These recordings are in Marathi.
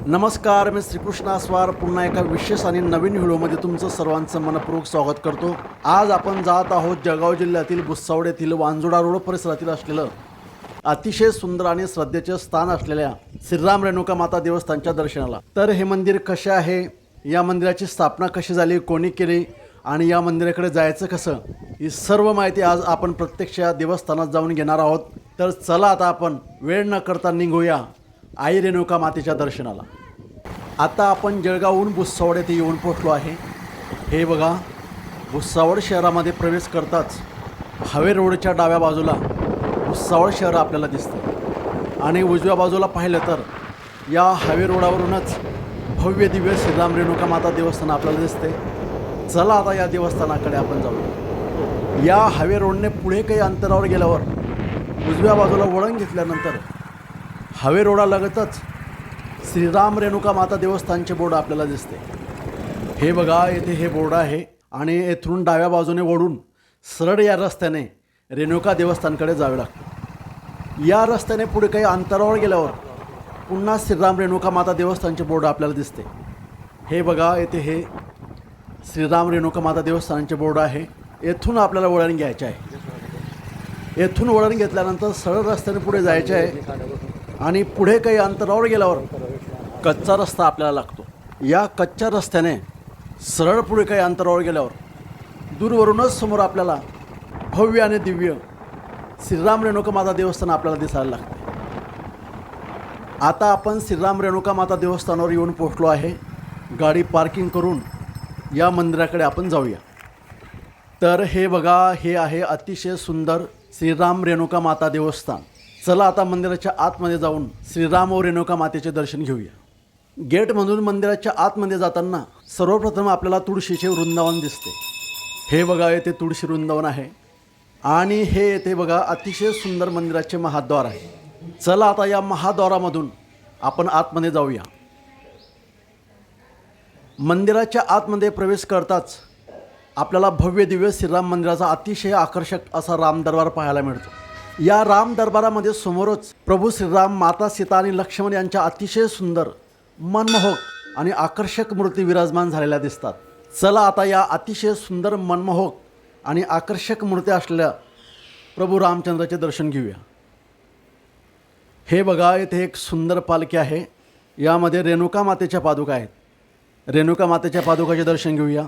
नमस्कार, मी श्रीकृष्ण आस्वार पुन्हा एका विशेष आणि नवीन व्हिडिओमध्ये तुमचं सर्वांचं मनपूर्वक स्वागत करतो। आज आपण जात आहोत जळगाव जिल्ह्यातील भुसावळ येथील वांजुळा रोड परिसरातील असलेलं अतिशय सुंदर आणि श्रद्धेचे स्थान असलेल्या श्रीराम रेणुका माता देवस्थानच्या दर्शनाला। तर हे मंदिर कसे आहे, या मंदिराची स्थापना कशी झाली, कोणी केली आणि या मंदिराकडे जायचं कसं, ही सर्व माहिती आज आपण प्रत्यक्ष या देवस्थानात जाऊन घेणार आहोत। तर चला आता आपण वेळ न करता निघूया आई रेणुका मातेच्या दर्शनाला। आता आपण जळगावहून भुसावळ येथे येऊन पोहोचलो आहे। हे बघा, भुसावळ शहरामध्ये प्रवेश करताच हावे रोडच्या डाव्या बाजूला भुसावळ शहर आपल्याला दिसते आणि उजव्या बाजूला पाहिलं तर या हावे रोडावरूनच भव्य दिव्य श्रीराम रेणुका माता देवस्थान आपल्याला दिसते। चला आता या देवस्थानाकडे आपण जाऊ। या हावे रोडने पुढे काही अंतरावर गेल्यावर उजव्या बाजूला वळण घेतल्यानंतर हावे रोडालगतच श्रीराम रेणुका माता देवस्थानचे बोर्ड आपल्याला दिसते। हे बघा, येथे हे बोर्ड आहे आणि येथून डाव्या बाजूने वळून सरळ या रस्त्याने रेणुका देवस्थानकडे जावे लागते। या रस्त्याने पुढे काही अंतरावर गेल्यावर पुन्हा श्रीराम रेणुका माता देवस्थानचे बोर्ड आपल्याला दिसते। हे बघा, येथे हे श्रीराम रेणुका माता देवस्थानचे बोर्ड आहे। येथून आपल्याला वळण घ्यायचे आहे। येथून वळण घेतल्यानंतर सरळ रस्त्याने पुढे जायचे आहे आणि पुढे काही अंतरावर गेल्यावर कच्चा रस्ता आपल्याला लागतो। या कच्च्या रस्त्याने सरळ पुढे काही अंतरावर गेल्यावर दूरवरूनच समोर आपल्याला भव्य आणि दिव्य श्रीराम रेणुका माता देवस्थान आपल्याला दिसायला लागते। आता आपण श्रीराम रेणुका माता देवस्थानावर येऊन पोहोचलो आहे। गाडी पार्किंग करून या मंदिराकडे आपण जाऊया। तर हे बघा, हे आहे अतिशय सुंदर श्रीराम रेणुका माता देवस्थान। चला आता मंदिराच्या आतमध्ये जाऊन श्रीराम व रेणुका मातेचे दर्शन घेऊया। गेटमधून मंदिराच्या आतमध्ये जाताना सर्वप्रथम आपल्याला तुळशीचे वृंदावन दिसते। हे बघा, येथे तुळशी वृंदावन आहे आणि हे येथे बघा अतिशय सुंदर मंदिराचे महाद्वार आहे। चला आता या महाद्वारामधून आपण आतमध्ये जाऊया। मंदिराच्या आतमध्ये प्रवेश करताच आपल्याला भव्य दिव्य श्रीराम मंदिराचा अतिशय आकर्षक असा राम दरबार पाहायला मिळतो। या राम दरबारामध्ये समोरच प्रभू श्रीराम, माता सीता आणि लक्ष्मण यांच्या अतिशय सुंदर, मनमोहक आणि आकर्षक मूर्ती विराजमान झालेल्या दिसतात। चला आता या अतिशय सुंदर, मनमोहक आणि आकर्षक मूर्ती असलेल्या प्रभू रामचंद्राचे दर्शन घेऊया। हे बघा, येथे एक सुंदर पालखी आहे। यामध्ये रेणुका मातेच्या पादुका आहेत। रेणुका मातेच्या पादुकाचे दर्शन घेऊया।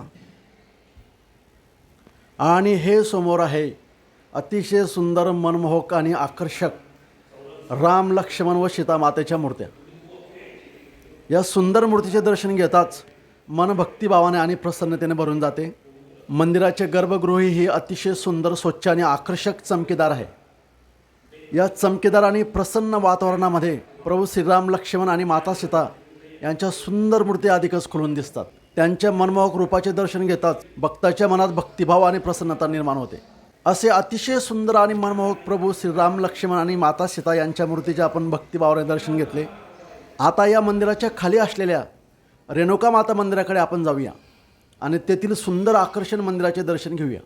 आणि हे समोर आहे अतिशय सुंदर, मनमोहक आणि आकर्षक राम, लक्ष्मण व सीता मातेच्या मूर्त्या। या सुंदर मूर्तीचे दर्शन घेताच मन भक्तिभावाने आणि प्रसन्नतेने भरून जाते। मंदिराचे गर्भगृह ही अतिशय सुंदर, स्वच्छ आणि आकर्षक चमकेदार आहे। या चमकेदार आणि प्रसन्न वातावरणामध्ये प्रभू श्रीराम, लक्ष्मण आणि माता सीता यांच्या सुंदर मूर्ती अधिकच खुलून दिसतात। त्यांच्या मनमोहक रूपाचे दर्शन घेताच भक्ताच्या मनात भक्तिभाव आणि प्रसन्नता निर्माण होते। असे अतिशय सुंदर आणि मनमोहक प्रभू श्रीराम, लक्ष्मण आणि माता सीता यांच्या मूर्तीचे आपण भक्तिभावाने दर्शन घेतले। आता या मंदिराच्या खाली असलेल्या रेणुका माता मंदिराकडे आपण जाऊया आणि तेथील सुंदर आकर्षण मंदिराचे दर्शन घेऊया।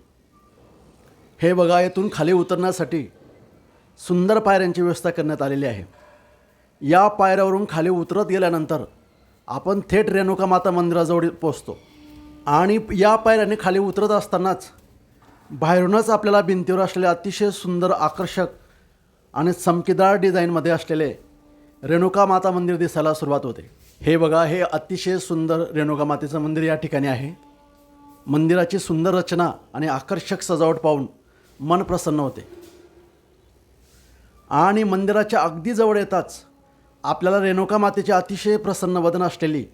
हे बघा, येथून खाली उतरण्यासाठी सुंदर पायऱ्यांची व्यवस्था करण्यात आलेली आहे। या पायऱ्यावरून खाली उतरत गेल्यानंतर आपण थेट रेणुका माता मंदिराजवळ पोहोचतो आणि या पायऱ्याने खाली उतरत असतानाच बाहेरूनच आपल्याला भिंतीवर असलेले अतिशय सुंदर, आकर्षक आणि चमकेदार डिझाईनमध्ये असलेले रेणुका माता मंदिर दिसायला सुरुवात होते। हे बघा, हे अतिशय सुंदर रेणुका मातेचं मंदिर या ठिकाणी आहे। मंदिराची सुंदर रचना आणि आकर्षक सजावट पाहून मन प्रसन्न होते आणि मंदिराच्या अगदी जवळ येताच आपल्याला रेणुका मातेची अतिशय प्रसन्न वदन असलेली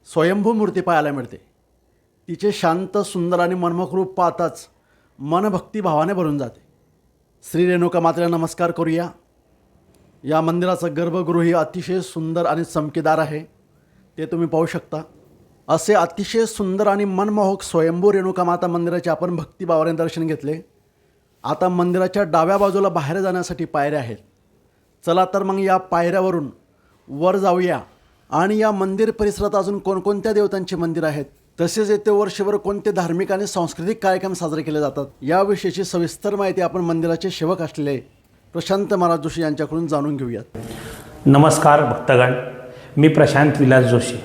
स्वयंभू मूर्ती पाहायला मिळते। तिचे शांत, सुंदर आणि मनमोहक रूप पाहताच मन भक्तिभावाने भरून जाते। श्री रेणुका मातेला नमस्कार करूया। या मंदिराचं गर्भगृह अतिशय सुंदर आणि चमकेदार आहे, ते तुम्ही पाहू शकता। असे अतिशय सुंदर आणि मनमोहक स्वयंभू रेणुकामाता मंदिराचे आपण भक्तिभावाने दर्शन घेतले। आता मंदिराच्या डाव्या बाजूला बाहेर जाण्यासाठी पायऱ्या आहेत। चला तर मग या पायऱ्यावरून वर जाऊया आणि या मंदिर परिसरात अजून कोणकोणत्या देवतांचे मंदिर आहेत, तसेच येथे वर्षभर कोणते धार्मिक आणि सांस्कृतिक कार्यक्रम साजरे केले जातात याविषयीची सविस्तर माहिती आपण मंदिराचे सेवक असलेले प्रशांत महाराज जोशी यांच्याकडून जाणून घेऊयात। नमस्कार भक्तगण, मी प्रशांत विलास जोशी,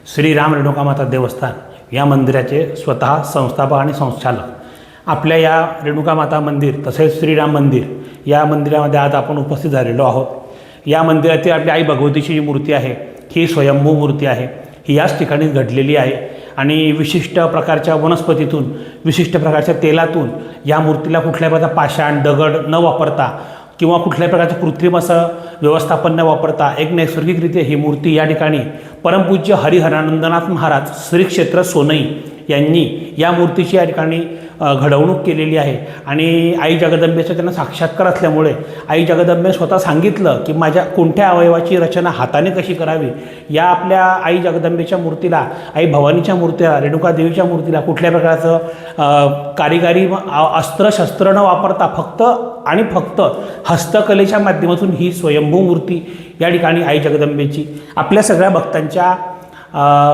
श्रीराम रेणुकामाता देवस्थान या मंदिराचे स्वतः संस्थापक आणि संचालक। आपल्या या रेणुकामाता मंदिर तसेच श्रीराम मंदिर या मंदिरामध्ये आज आपण उपस्थित झालेलो आहोत। या मंदिरातील आपली आई भगवतीची जी मूर्ती आहे ही स्वयंभू मूर्ती आहे। ही याच ठिकाणी घडलेली आहे आणि विशिष्ट प्रकारच्या वनस्पतीतून, विशिष्ट प्रकारच्या तेलातून या मूर्तीला कुठल्या प्रकारचा पाषाण दगड न वापरता किंवा कुठल्याही प्रकारचं कृत्रिम असं व्यवस्थापन न वापरता एक नैसर्गिकरित्या ही मूर्ती या ठिकाणी परमपूज्य हरिहरानंदनाथ महाराज श्री क्षेत्र सोनई यांनी या मूर्तीची या ठिकाणी घडवणूक केलेली आहे। आणि आई जगदंबेचा त्यांना साक्षात्कार असल्यामुळे आई जगदंबे स्वतः सांगितलं की माझ्या कोणत्या अवयवाची रचना हाताने कशी करावी। या आपल्या आई जगदंबेच्या मूर्तीला, आई भवानीच्या मूर्तीला, रेणुका देवीच्या मूर्तीला कुठल्या प्रकारचं कारिगारी अस्त्र-शस्त्र न वापरता फक्त हस्तकलेच्या माध्यमातून ही स्वयंभू मूर्ती या ठिकाणी आई जगदंबेची आपल्या सगळ्या भक्तांच्या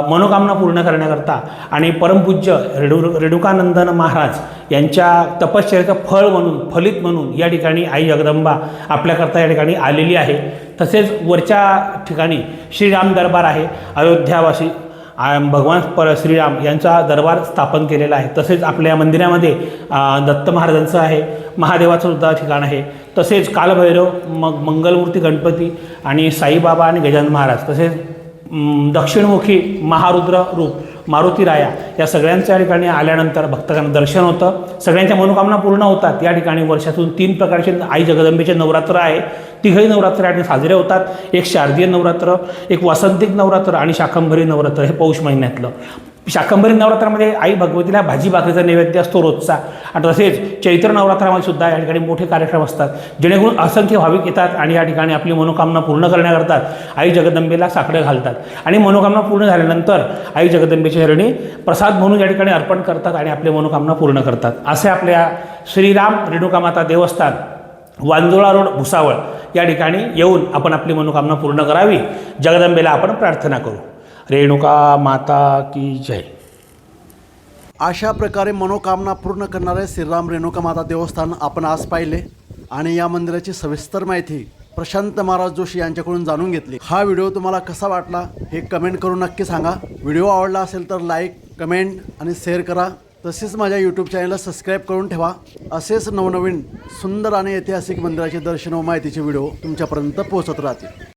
मनोकामना पूर्ण करण्याकरता आणि परमपूज्य रेणुकानंदन महाराज यांच्या तपश्चर्याचं फलित म्हणून या ठिकाणी आई जगदंबा आपल्याकरता या ठिकाणी आलेली आहे। तसेच वरच्या ठिकाणी श्रीराम दरबार आहे, अयोध्यावासी भगवान श्रीराम यांचा दरबार स्थापन केलेला आहे। तसेच आपल्या मंदिरामध्ये दत्त महाराजांचं आहे, महादेवाचं सुद्धा ठिकाण आहे। तसेच कालभैरव, मंगलमूर्ती गणपती आणि साईबाबा आणि गजानन महाराज, तसेच दक्षिणमुखी महारुद्र रूप मारुती राया या सगळ्यांच्या या ठिकाणी आल्यानंतर भक्तांना दर्शन होतं, सगळ्यांच्या मनोकामना पूर्ण होतात। या ठिकाणी वर्षातून 3 प्रकारचे आई जगदंबेचे नवरात्र आहे। तिघही नवरात्र या ठिकाणी साजरे होतात। एक शारदीय नवरात्र, एक वासंतिक नवरात्र आणि शाकंभरी नवरात्र हे पौष महिन्यातलं। शाकंभरी नवरात्रामध्ये आई भगवतीला भाजी भाकरीचा नैवेद्य असतो रोजचा। आणि तसेच चैत्र नवरात्रामध्ये सुद्धा या ठिकाणी मोठे कार्यक्रम असतात, जेणेकरून असंख्य भाविक येतात आणि या ठिकाणी आपली मनोकामना पूर्ण करण्याकरता आई जगदंबेला साकडं घालतात आणि मनोकामना पूर्ण झाल्यानंतर आई जगदंबेच्या चरणी प्रसाद म्हणून या ठिकाणी अर्पण करतात आणि आपली मनोकामना पूर्ण करतात। असे आपल्या श्रीराम रेणुकामाता देवस्थान, वांजोळा रोड, भुसावळ या ठिकाणी येऊन आपण आपली मनोकामना पूर्ण करावी। जगदंबेला आपण प्रार्थना करू। रेणुका माता की जय। अशा प्रकारे मनोकामना पूर्ण करणारे श्रीराम रेणुकामाता देवस्थान आपण आज पाहिले आणि या मंदिराची सविस्तर माहिती प्रशांत महाराज जोशी यांच्याकडून जाणून घेतली। हा व्हिडिओ तुम्हाला कसा वाटला हे कमेंट करून नक्की सांगा। व्हिडिओ आवडला असेल तर लाईक, कमेंट आणि शेअर करा। तसेच माझ्या यूट्यूब चॅनलला सबस्क्राईब करून ठेवा। असेच नवनवीन सुंदर आणि ऐतिहासिक मंदिराचे दर्शन व माहितीचे व्हिडिओ तुमच्यापर्यंत पोहोचत राहतील।